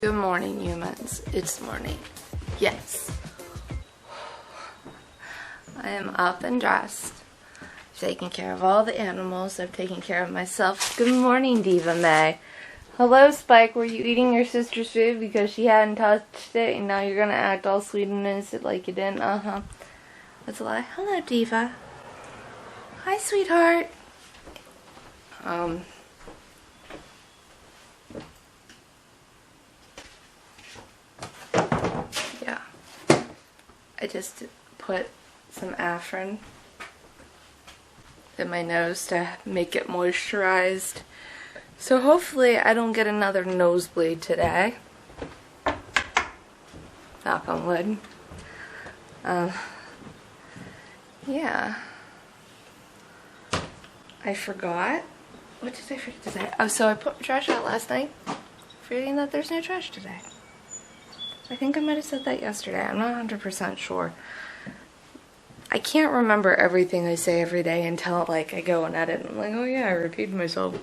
Good morning, humans. It's morning. Yes. I am up and dressed. I've taken care of all the animals. I've taken care of myself. Good morning, Diva May. Hello, Spike. Were you eating your sister's food because she hadn't touched it and now you're going to act all sweet and innocent like you didn't? Uh-huh. That's a lie. Hello, Diva. Hi, sweetheart. Yeah. I just put some Afrin in my nose to make it moisturized. So hopefully I don't get another nosebleed today. Knock on wood. Yeah. I forgot. What did I forget to say? Oh, so I put trash out last night, forgetting that there's no trash today. I think I might have said that yesterday. I'm not 100% sure. I can't remember everything I say every day until like I go and edit and I'm like, oh yeah, I repeated myself.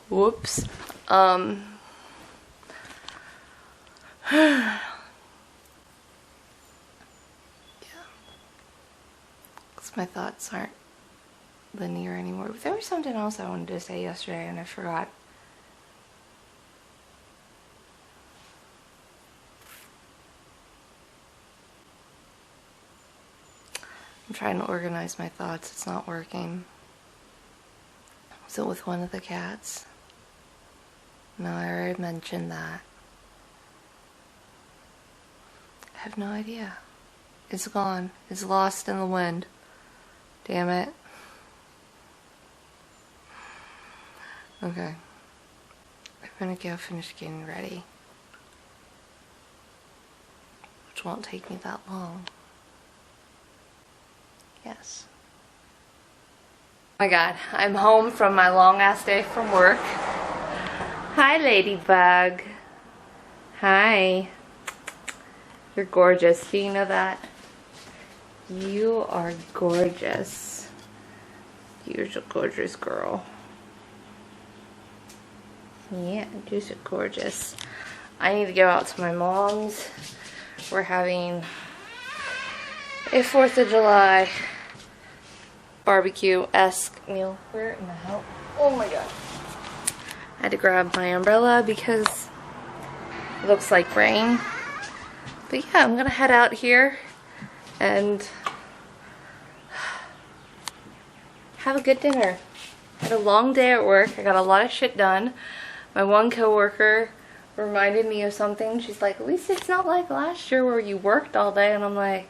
Whoops. Yeah. Because my thoughts aren't linear anymore. But there was something else I wanted to say yesterday and I forgot. I'm trying to organize my thoughts. It's not working. Was it with one of the cats? No, I already mentioned that. I have no idea. It's gone. It's lost in the wind. Damn it. Okay. I'm gonna go finish getting ready. Which won't take me that long. Yes. Oh my god, I'm home from my long ass day from work. Hi, Ladybug. Hi. You're gorgeous. Do you know that? You are gorgeous. You're a gorgeous girl. Yeah, you're so gorgeous. I need to go out to my mom's. We're having a 4th of July barbecue-esque meal. Where in the hell? Oh my god. I had to grab my umbrella because it looks like rain. But yeah, I'm gonna head out here and have a good dinner. I had a long day at work. I got a lot of shit done. My one coworker reminded me of something. She's like, at least it's not like last year where you worked all day. And I'm like,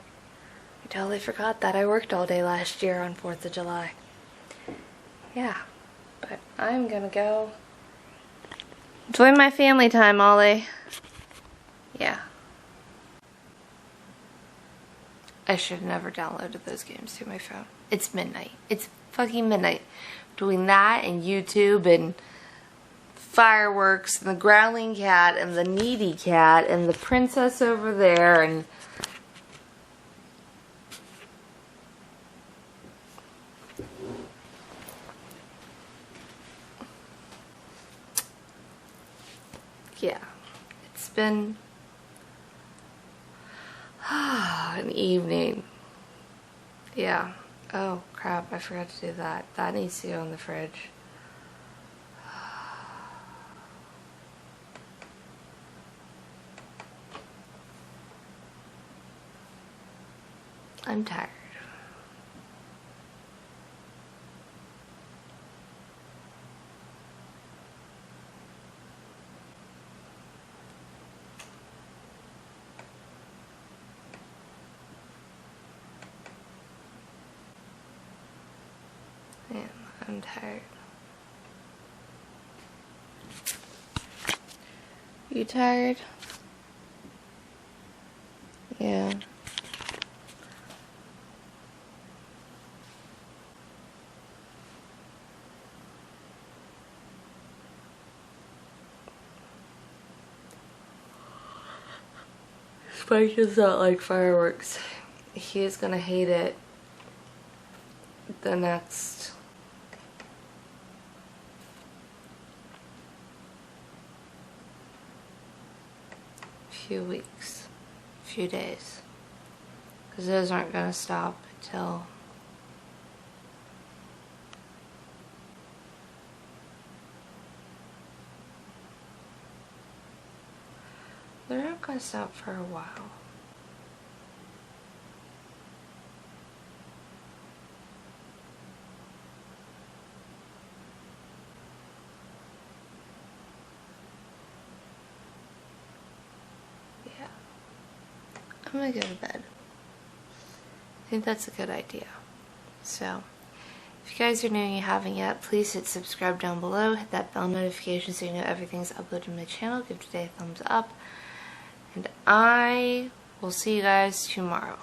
I totally forgot that I worked all day last year on 4th of July. Yeah, but I'm gonna go enjoy my family time, Ollie. Yeah. I should have never downloaded those games to my phone. It's midnight. It's fucking midnight. Doing that and YouTube and fireworks and the growling cat and the needy cat and the princess over there and yeah, it's been an evening. Yeah. Oh crap, I forgot to do that. That needs to go in the fridge. I'm tired. Man, I'm tired. You tired? Yeah. Spike does not like fireworks. He is gonna hate it the next few weeks, few days, because those aren't going to stop until they're not going to stop for a while. Yeah. I'm going to go to bed. I think that's a good idea. So, if you guys are new and you haven't yet, please hit subscribe down below. Hit that bell notification so you know everything's uploaded to my channel. Give today a thumbs up. And I will see you guys tomorrow.